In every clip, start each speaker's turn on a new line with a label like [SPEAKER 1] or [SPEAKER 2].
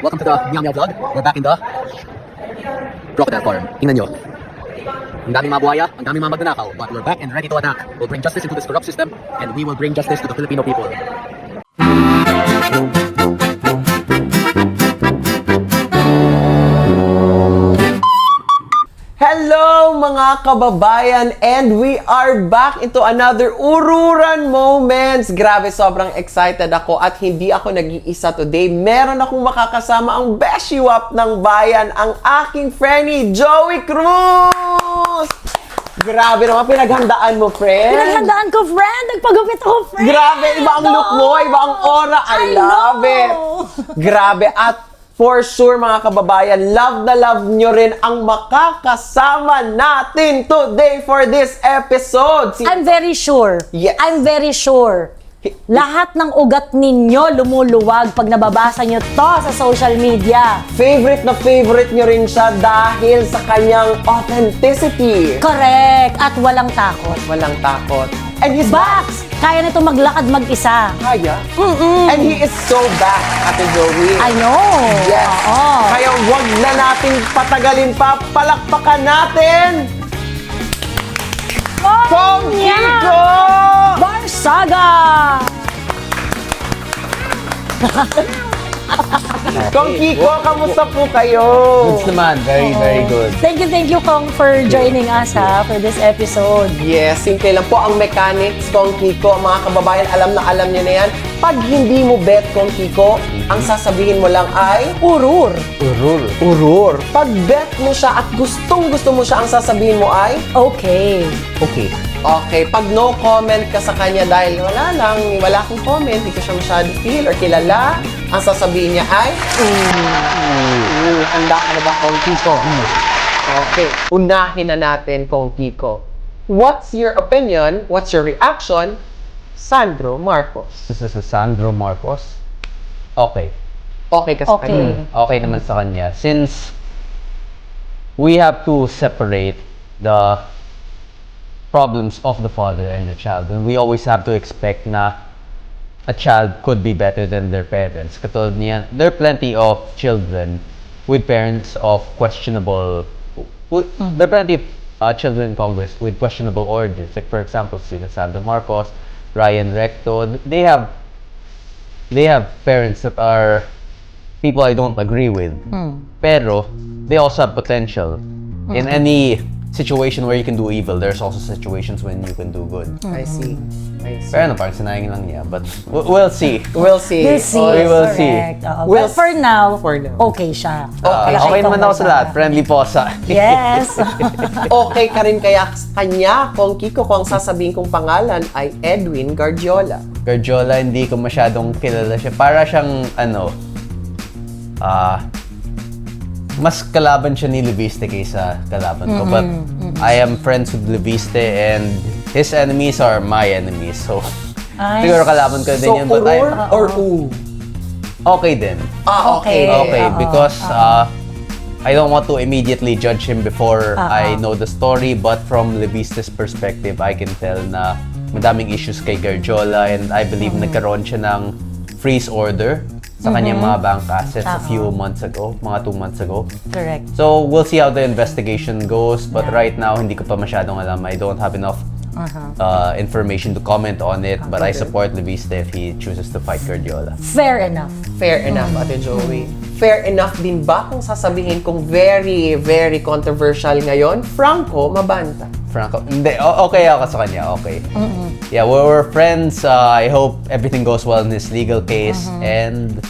[SPEAKER 1] Welcome to the Meow vlog. We're back in the crocodile farm. Tingnan nyo. Ang daming mga buhaya, ang daming mga magnanakaw. But we're back and ready to attack. We'll bring justice into this corrupt system and we will bring justice to the Filipino people.
[SPEAKER 2] Hello mga kababayan, and we are back into another Ururan Moments. Grabe, sobrang excited ako at hindi ako nag-iisa today. Meron akong makakasama ang beshiwap ng bayan, ang aking friendly Joey Cruz! Grabe naman, pinaghandaan mo, friend.
[SPEAKER 3] Pinaghandaan ko, friend. Nagpagupit ako, friend.
[SPEAKER 2] Grabe, iba ang look mo, iba ang aura. I love it. Grabe, at for sure, mga kababayan, love na love nyo rin ang makakasama natin today for this episode.
[SPEAKER 3] I'm very sure.
[SPEAKER 2] Yes.
[SPEAKER 3] I'm very sure. Lahat ng ugat ninyo lumuluwag pag nababasa nyo to sa social media.
[SPEAKER 2] Favorite na favorite nyo rin siya dahil sa kanyang authenticity.
[SPEAKER 3] Correct. At walang takot.
[SPEAKER 2] Walang takot. And he's
[SPEAKER 3] Bax! Kaya nito maglakad mag-isa.
[SPEAKER 2] Kaya. And he is so back, Ate Joey.
[SPEAKER 3] I know.
[SPEAKER 2] Yes.
[SPEAKER 3] Oo.
[SPEAKER 2] Kaya wag na natin patagalin pa. Palakpakan natin! Cong Kiko!
[SPEAKER 3] Barsaga!
[SPEAKER 2] Cong Kiko, kamusta po kayo?
[SPEAKER 4] Goods naman. Very good.
[SPEAKER 3] Thank you, Cong, for joining us for this episode.
[SPEAKER 2] Yes, simple lang po ang mechanics, Cong Kiko. Mga kababayan, alam nyo na yan. Pag hindi mo bet, Cong Kiko, ang sasabihin mo lang ay
[SPEAKER 3] Urur.
[SPEAKER 2] urur. Pag bet mo siya at gustong mo siya, ang sasabihin mo ay
[SPEAKER 3] Okay.
[SPEAKER 2] okay. Pag no comment ka sa kanya dahil wala akong comment, hindi ko siya masyado feel or kilala, ang sasabihin niya ay handa ka na ba, Cong Kiko? Okay, unahin na natin, Cong Kiko. What's your opinion? What's your reaction? Sandro Marcos.
[SPEAKER 4] This is Sandro Marcos. Okay.
[SPEAKER 2] Okay ka sa
[SPEAKER 3] Okay.
[SPEAKER 2] kanya?
[SPEAKER 4] Okay naman sa kanya. Since we have to separate the problems of the father and the child, and we always have to expect na a child could be better than their parents. Katulad niya, there are plenty of children with parents of questionable. There are plenty of children in Congress with questionable origins. Like for example, Sandro Marcos, Ryan Recto. They have parents that are people I don't agree with. Pero they also have potential. In any situation where you can do evil, there's also situations when you can do good.
[SPEAKER 2] I see.
[SPEAKER 4] Pero parang sinayang lang niya. But we'll see.
[SPEAKER 2] We'll see.
[SPEAKER 3] We'll see.
[SPEAKER 4] We will see.
[SPEAKER 3] Correct. Oo.
[SPEAKER 2] We'll
[SPEAKER 3] But for now,
[SPEAKER 2] for now.
[SPEAKER 3] okay siya.
[SPEAKER 4] Okay naman ako sa lahat. Friendly po sa.
[SPEAKER 3] Yes.
[SPEAKER 2] Okay ka rin kaya sa kanya, Cong Kiko, kung ang sasabihin kong pangalan ay Edwin Guardiola.
[SPEAKER 4] Guardiola, hindi ko masyadong kilala siya. Para siyang, mas kalaban siya ni Leviste kaysa kalaban ko. But I am friends with Leviste and his enemies are my enemies. So,
[SPEAKER 3] Ay.
[SPEAKER 4] siguro kalaban ko din
[SPEAKER 2] So,
[SPEAKER 4] yun. But
[SPEAKER 2] urur or u?
[SPEAKER 4] okay din.
[SPEAKER 2] Okay.
[SPEAKER 4] Okay,
[SPEAKER 3] Oo.
[SPEAKER 4] because I don't want to immediately judge him before I know the story, but from Leviste's perspective, I can tell na madaming issues kay Guardiola, and I believe nagkaroon siya ng freeze order sa kanyang mga bank assets a few months ago, mga 2 months ago.
[SPEAKER 3] Correct.
[SPEAKER 4] So, we'll see how the investigation goes, but right now, hindi ko pa masyadong alam. I don't have enough information to comment on it, but I support Leviste if he chooses to fight Guardiola.
[SPEAKER 3] Fair enough.
[SPEAKER 2] Fair enough, Ate Joey. Fair enough din ba kung sasabihin kong very controversial ngayon? Franco Mabanta.
[SPEAKER 4] Franco, hindi, okay ako sa kanya, okay. Yeah, we're friends. I hope everything goes well in his legal case. And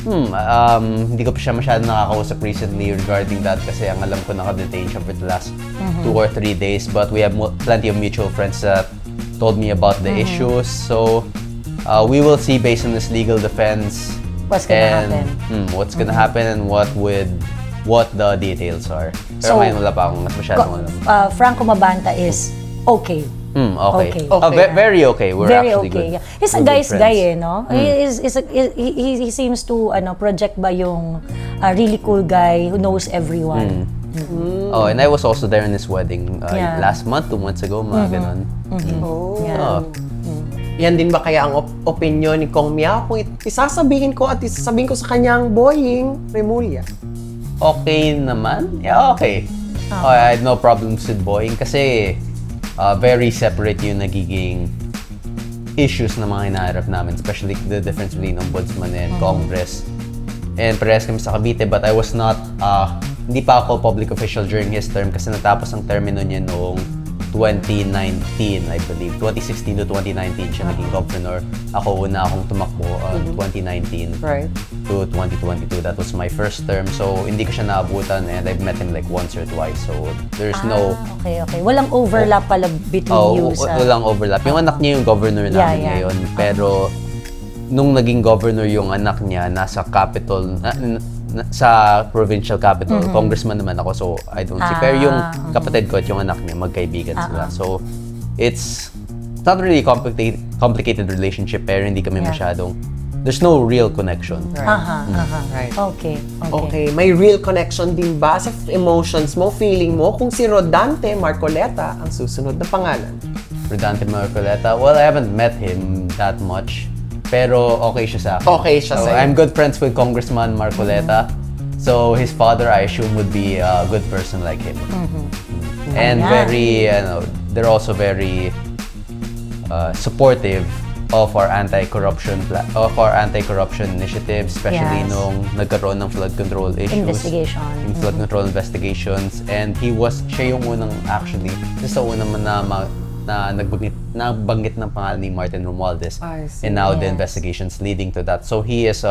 [SPEAKER 4] hindi ko pa siya masyadong nakakausap recently regarding that kasi ang alam ko naka-detain siya for the last 2 or 3 days. But we have plenty of mutual friends that told me about the issues. So we will see based on this legal defense
[SPEAKER 3] What's gonna happen.
[SPEAKER 4] What's gonna happen and what the details are. Pero
[SPEAKER 3] So,
[SPEAKER 4] ngayon wala pa akong masyadong alam.
[SPEAKER 3] Franco Mabanta is okay.
[SPEAKER 4] Okay.
[SPEAKER 3] Okay.
[SPEAKER 4] Very okay. We're
[SPEAKER 3] Very
[SPEAKER 4] actually
[SPEAKER 3] okay.
[SPEAKER 4] good.
[SPEAKER 3] Yeah. He's a
[SPEAKER 4] We're good
[SPEAKER 3] guy's
[SPEAKER 4] friends.
[SPEAKER 3] guy, no? He seems to project ba yung really cool guy who knows everyone.
[SPEAKER 4] Oh, and I was also there in his wedding
[SPEAKER 3] Yeah.
[SPEAKER 4] last month, 2 months ago, mga ganon.
[SPEAKER 2] Oh.
[SPEAKER 3] Yeah.
[SPEAKER 4] Oh.
[SPEAKER 2] Yan din ba kaya ang opinion ni Kong Meow? Kung isasabihin ko at isasabihin ko sa kanyang Boying Remulla.
[SPEAKER 4] Okay naman? Yeah, okay. I had no problems with Boeing kasi very separate yung nagiging issues na mga hinaharap namin, especially the difference between Ombudsman and Congress. And parehas kami sa Cavite, but I was not, hindi pa ako public official during his term kasi natapos ang termino niya noong 2019, I believe. 2016 to 2019 siya naging governor. Ako akong tumakbo 2019 to 2022. That was my first term. So, hindi ko siya naabutan and I've met him like once or twice. So, there's no...
[SPEAKER 3] Okay. Walang overlap pala between you sa...
[SPEAKER 4] Walang overlap. Yung anak niya yung governor namin ngayon. Pero, nung naging governor yung anak niya, nasa capital... sa provincial capital, congressman naman ako, so I don't see. Pero yung kapatid ko at yung anak niya, magkaibigan sila. So, it's not really complicated relationship, pero hindi kami masyadong, there's no real connection.
[SPEAKER 2] Right.
[SPEAKER 3] Okay.
[SPEAKER 2] May real connection din ba sa emotions mo, feeling mo, kung si Rodante Marcoleta ang susunod na pangalan?
[SPEAKER 4] Rodante Marcoleta, well, I haven't met him that much. Pero okay siya sa akin.
[SPEAKER 2] Okay siya
[SPEAKER 4] so,
[SPEAKER 2] sa'yo.
[SPEAKER 4] I'm good friends with Congressman Marcoleta. So his father, I assume, would be a good person like him. And very, they're also very supportive of our anti-corruption initiatives, especially nung nagkaroon ng flood control issues. Flood control investigations. And siya yung unang actually, sa unang na nabanggit ng pangalan ni Martin Romualdez, and now the investigations leading to that. So he is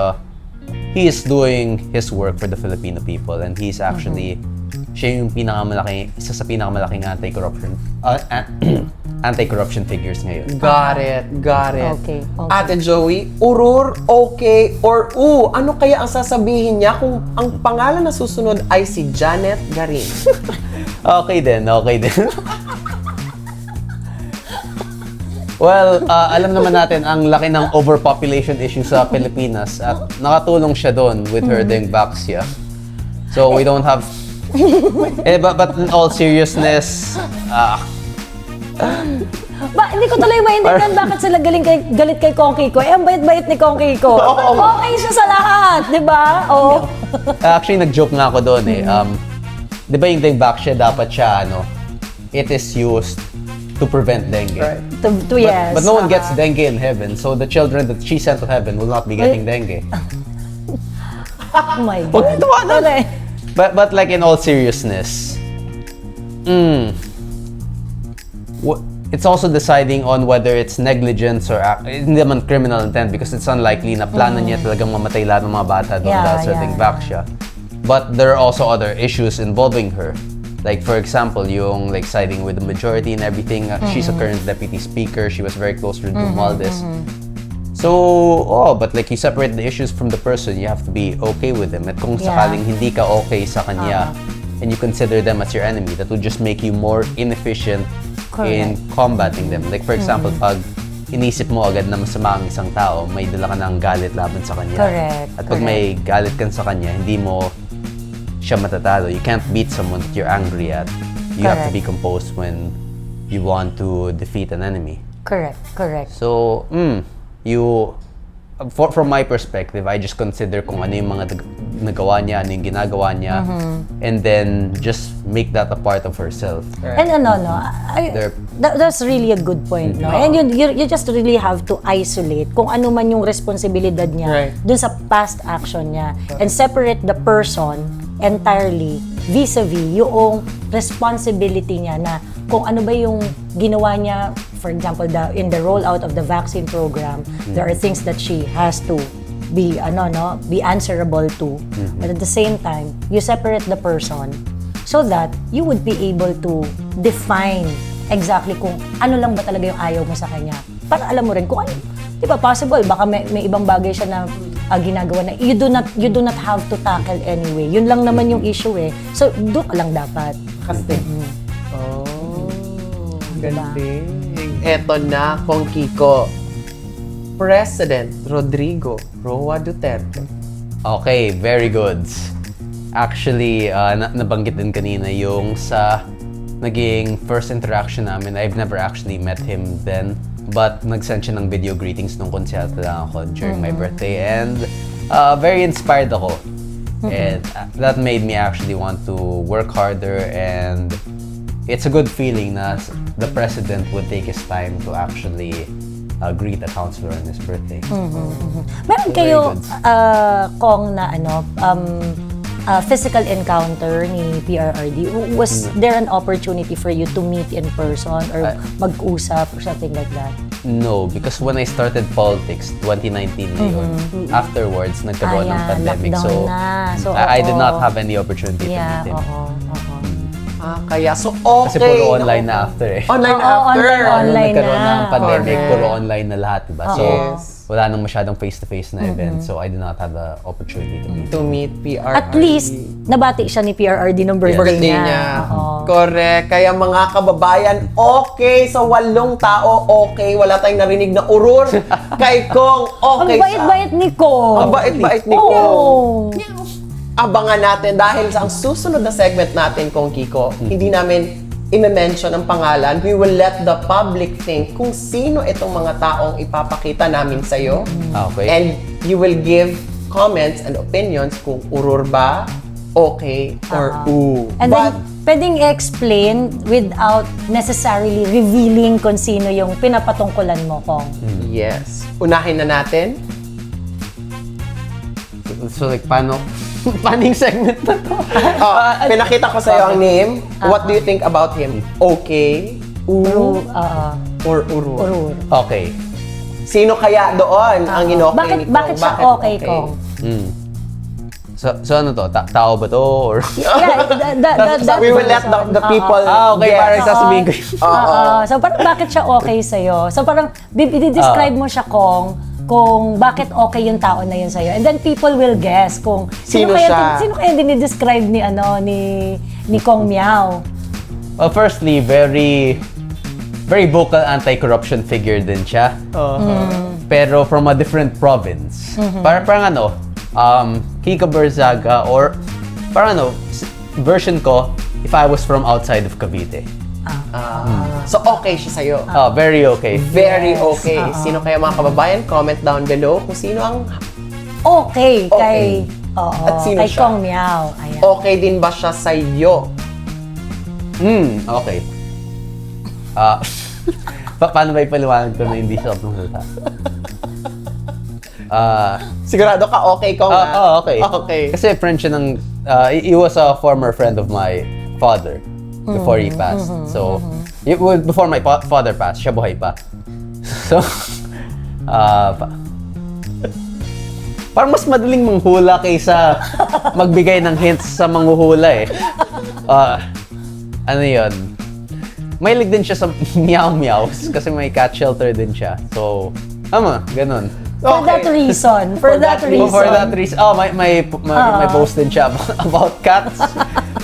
[SPEAKER 4] doing his work for the Filipino people, and he's actually siya yung isa sa pinakamalaking anti-corruption figures ngayon.
[SPEAKER 2] Got it.
[SPEAKER 3] Okay.
[SPEAKER 2] Ate Joey, urur, okay, or ano kaya ang sasabihin niya kung ang pangalan na susunod ay si Janet Garin?
[SPEAKER 4] Okay din. Well, alam naman natin ang laki ng overpopulation issue sa Pilipinas at nakatulong siya doon with her dengvaxia. So we don't have... but in all seriousness,
[SPEAKER 3] Hindi ko tuloy maintindihan bakit sila galit kay Kong Kiko. Ang bait-bait ni Kong Kiko. Okay siya sa lahat, di ba?
[SPEAKER 4] Actually, nag-joke nga ako doon eh. Di ba yung dengvaxia dapat siya, it is used to prevent dengue.
[SPEAKER 2] Right.
[SPEAKER 3] Yes.
[SPEAKER 4] But no one gets dengue in heaven, so the children that she sent to heaven will not be getting dengue.
[SPEAKER 3] Oh my God.
[SPEAKER 4] But like in all seriousness, it's also deciding on whether it's negligence or hindi naman criminal intent because it's unlikely na plano niya talagang mamatay lahat ng mga bata doon dahil sa dengvaxia. But there are also other issues involving her. Like for example, yung like siding with the majority and everything. She's a current deputy speaker. She was very close with Romualdez. So, but like you separate the issues from the person, you have to be okay with them. At kung sakaling hindi ka okay sa kanya and you consider them as your enemy, that would just make you more inefficient in combating them. Like for example, pag inisip mo agad na masama ang isang tao, may dala ka ng galit laban sa kanya. At pag may galit ka sa kanya, hindi mo siya matatalo. You can't beat someone that you're angry at. You have to be composed when you want to defeat an enemy.
[SPEAKER 3] Correct.
[SPEAKER 4] So, from my perspective, I just consider kung ano yung mga nagawa niya, ano yung ginagawa niya, and then just make that a part of herself.
[SPEAKER 3] And that's really a good point, no? And you just really have to isolate kung ano man yung responsibilidad niya dun sa past action niya and separate the person entirely vis-a-vis yung responsibility niya na kung ano ba yung ginawa niya. For example, in the rollout of the vaccine program, there are things that she has to be answerable to. But at the same time, you separate the person so that you would be able to define exactly kung ano lang ba talaga yung ayaw mo sa kanya. Para alam mo rin kung ano, di ba possible, baka may ibang bagay siya na ginagawa na you do not have to tackle anyway. Yun lang naman yung issue eh. So, doon ka lang dapat.
[SPEAKER 2] Kasi. Galing. Eto na, Kong Kiko. President Rodrigo Roa Duterte.
[SPEAKER 4] Okay, very good. Actually, nabanggit din kanina yung sa naging first interaction namin. I've never actually met him then. But nag-send siya ng video greetings nung konsyerto lang ako during my birthday. And very inspired ako. And that made me actually want to work harder. And it's a good feeling na the president would take his time to actually greet a counselor on his birthday.
[SPEAKER 3] Meron kayo, Cong, na physical encounter ni PRRD? Was there an opportunity for you to meet in person or mag-usap or something like that?
[SPEAKER 4] No, because when I started politics, 2019 na yun, afterwards, nagkaroon ng pandemic.
[SPEAKER 3] Lockdown
[SPEAKER 4] So,
[SPEAKER 3] na. So,
[SPEAKER 4] I did not have any opportunity to meet him.
[SPEAKER 2] Kaya, so okay.
[SPEAKER 4] Kasi puro online na after eh.
[SPEAKER 2] Online
[SPEAKER 3] Oo,
[SPEAKER 2] after.
[SPEAKER 3] online
[SPEAKER 4] Nagkaroon
[SPEAKER 3] na.
[SPEAKER 4] ng pandemic,
[SPEAKER 2] Correct.
[SPEAKER 4] puro online na lahat, diba? So,
[SPEAKER 2] Yes.
[SPEAKER 4] wala nang masyadong face-to-face na event. So, I did not have the opportunity to meet him.
[SPEAKER 2] To meet PRRD.
[SPEAKER 3] At least, nabati siya ni PRRD nung birthday
[SPEAKER 2] Birthday
[SPEAKER 3] niya.
[SPEAKER 2] niya.
[SPEAKER 3] Oo.
[SPEAKER 2] Correct. Kaya mga kababayan, okay. Sa 8 tao, okay. Wala tayong narinig na urur. Kay Cong, okay
[SPEAKER 3] Ang bait-bait ni Cong.
[SPEAKER 2] Ang bait-bait ni
[SPEAKER 3] Oo.
[SPEAKER 2] Cong. Abangan natin dahil sa ang susunod na segment natin, Kong Kiko, hindi namin i-mention ang pangalan. We will let the public think kung sino itong mga taong ipapakita namin sa'yo.
[SPEAKER 4] Okay.
[SPEAKER 2] And you will give comments and opinions kung urur ba, okay, or ooh.
[SPEAKER 3] And then, pwedeng i-explain without necessarily revealing kung sino yung pinapatungkulan mo, Cong.
[SPEAKER 2] Yes. Unahin na natin.
[SPEAKER 4] So, like, paano yung segment na to?
[SPEAKER 2] Pinakita ko sa'yo ang name. What do you think about him? Okay, ooh, or urur?
[SPEAKER 3] Urur.
[SPEAKER 4] Okay.
[SPEAKER 2] Sino kaya doon ang inokay ni Cong?
[SPEAKER 3] Bakit siya okay, Cong?
[SPEAKER 4] So ano to? Tao ba to? Or...
[SPEAKER 3] Yeah,
[SPEAKER 2] We will let the people
[SPEAKER 4] okay,
[SPEAKER 2] guess.
[SPEAKER 4] parang sasabihin ko yun.
[SPEAKER 3] So parang bakit siya okay sa'yo? So parang describe mo siya, Cong, kung bakit okay yung tao na yun sa'yo. And then people will guess kung
[SPEAKER 2] Sino
[SPEAKER 3] kaya,
[SPEAKER 2] siya?
[SPEAKER 3] Sino kaya dinidescribe ni Cong Meow?
[SPEAKER 4] Well, firstly, very vocal anti-corruption figure din siya. Pero from a different province. Parang Kiko Berzaga or parang version ko if I was from outside of Cavite.
[SPEAKER 2] So okay siya sa'yo.
[SPEAKER 4] Very okay.
[SPEAKER 2] Very okay. Sino kaya mga kababayan? Comment down below kung sino ang
[SPEAKER 3] Okay,
[SPEAKER 2] Okay.
[SPEAKER 3] kay
[SPEAKER 2] At sino
[SPEAKER 3] kay
[SPEAKER 2] siya?
[SPEAKER 3] Cong Meow. Ayan.
[SPEAKER 2] okay din ba siya sa'yo?
[SPEAKER 4] Okay. Paano ba ipaliwanag ko na hindi siya salita?
[SPEAKER 2] Sigurado ka okay Cong?
[SPEAKER 4] Okay.
[SPEAKER 2] Okay.
[SPEAKER 4] Kasi friend siya ng, he was a former friend of my father before he passed. So, before my father passed, siya buhay pa. So, parang mas madaling manghula kaysa magbigay ng hints sa manghuhula eh. Ano yun? Mahilig din siya sa meow meows kasi may cat shelter din siya. So, ganun.
[SPEAKER 3] For that reason. For that reason.
[SPEAKER 4] For that reason. May post din siya about cats,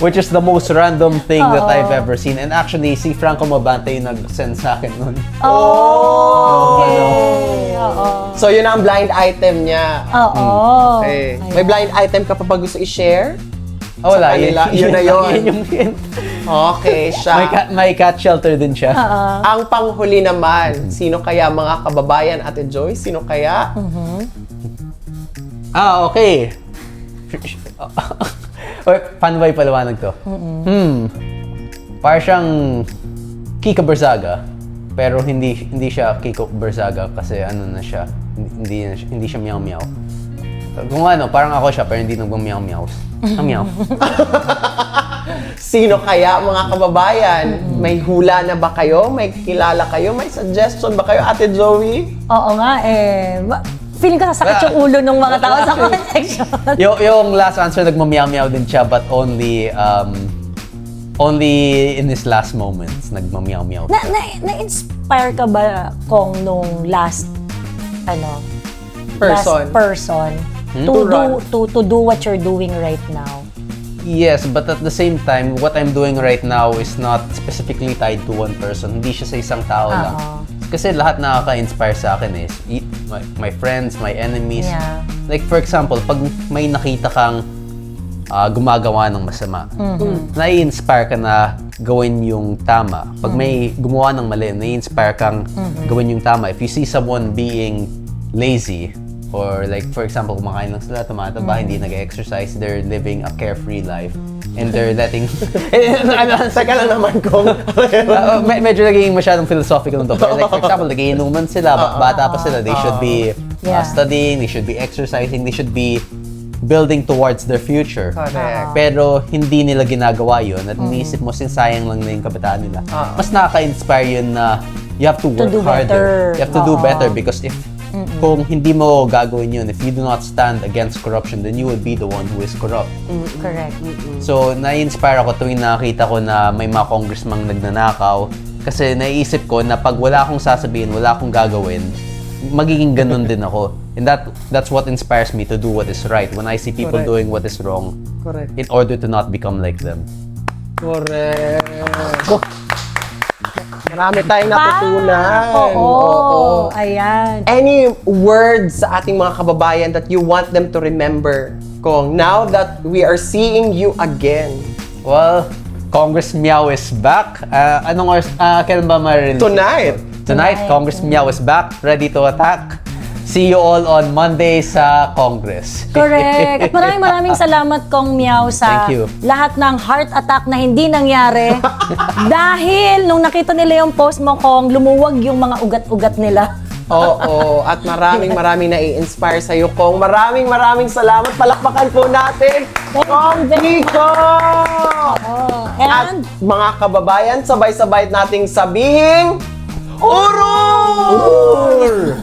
[SPEAKER 4] which is the most random thing that I've ever seen. And actually, si Franco Mabante yung nag-send sa akin nun.
[SPEAKER 3] Okay.
[SPEAKER 2] So yun ang blind item niya. Okay. May blind item ka pa ba gusto i-share?
[SPEAKER 4] Wala.
[SPEAKER 2] Yun na yun.
[SPEAKER 4] Yun yung hint.
[SPEAKER 2] Okay, siya.
[SPEAKER 4] May cat shelter din siya.
[SPEAKER 2] Ang panghuli naman, sino kaya mga kababayan, Ate Joy? Sino kaya?
[SPEAKER 4] Okay. Paano ba ipaliwanag to? Parang siyang Kiko Berzaga, pero hindi siya Kiko Berzaga kasi ano na siya, hindi siya meow meow. Kung parang ako siya pero hindi nag-meow meows. Meow.
[SPEAKER 2] Sino kaya mga kababayan? May hula na ba kayo? May kilala kayo? May suggestion ba kayo, Ate Joey?
[SPEAKER 3] Oo nga feeling ko sasakit yung ulo ng mga tao sa comment section.
[SPEAKER 4] Yung last answer nagma-meow meow din siya but only in his last moments nagma-meow meow.
[SPEAKER 3] Na-inspire ka ba, Kong, nung last person to do what you're doing right now?
[SPEAKER 4] Yes, but at the same time, what I'm doing right now is not specifically tied to one person. Hindi siya sa isang tao lang. Kasi lahat nakaka-inspire sa akin is my friends, my enemies.
[SPEAKER 3] Yeah.
[SPEAKER 4] Like for example, pag may nakita kang gumagawa ng masama, nai-inspire ka na
[SPEAKER 2] gawin yung tama. Pag may gumawa ng mali, nai-inspire kang gawin yung tama. If you see someone being lazy, or like for example, kumakain lang sila, tumataba, hindi nag-exercise, they're living a carefree life, and they're letting...
[SPEAKER 5] Saka lang naman kung...
[SPEAKER 2] medyo naging masyadong philosophical nito. Pero like for example, nagiinuman sila, bata pa sila, they should be studying, they should be exercising, they should be building towards their future.
[SPEAKER 5] Correct.
[SPEAKER 2] Pero hindi nila ginagawa yun at iniisip mo sayang lang na yung kabataan nila. Mas nakaka-inspire yun na you have to work
[SPEAKER 3] do
[SPEAKER 2] harder.
[SPEAKER 3] better.
[SPEAKER 2] You have to do better because if kung hindi mo gagawin yun, if you do not stand against corruption, then you will be the one who is corrupt.
[SPEAKER 3] Correct.
[SPEAKER 2] So, na-inspire ako tuwing nakita ko na may mga congressman nagnanakaw kasi naiisip ko na pag wala akong sasabihin, wala akong gagawin, magiging ganun din ako. And that's what inspires me to do what is right when I see people
[SPEAKER 5] Correct.
[SPEAKER 2] doing what is wrong
[SPEAKER 5] Correct.
[SPEAKER 2] in order to not become like them.
[SPEAKER 5] Correct. Marami tayong natutunan.
[SPEAKER 3] Oo. Ayan.
[SPEAKER 5] Any words sa ating mga kababayan that you want them to remember, Kong, now that we are seeing you again?
[SPEAKER 4] Well, Congress Meow is back. Anong oras, kailan ba ma-release?
[SPEAKER 5] Tonight.
[SPEAKER 4] Tonight, Congress Meow is back, ready to attack. See you all on Monday sa Congress.
[SPEAKER 3] Correct. At maraming salamat, Kong Meow, sa
[SPEAKER 4] Thank you.
[SPEAKER 3] lahat ng heart attack na hindi nangyari. Dahil nung nakita nila yung post mo, Kong, lumuwag yung mga ugat-ugat nila.
[SPEAKER 5] Oo, at maraming nai-inspire sa'yo, Kong. Maraming salamat. Palakpakan po natin, Kong Chico! At
[SPEAKER 3] And
[SPEAKER 5] mga kababayan, sabay-sabay nating sabihing, Urur!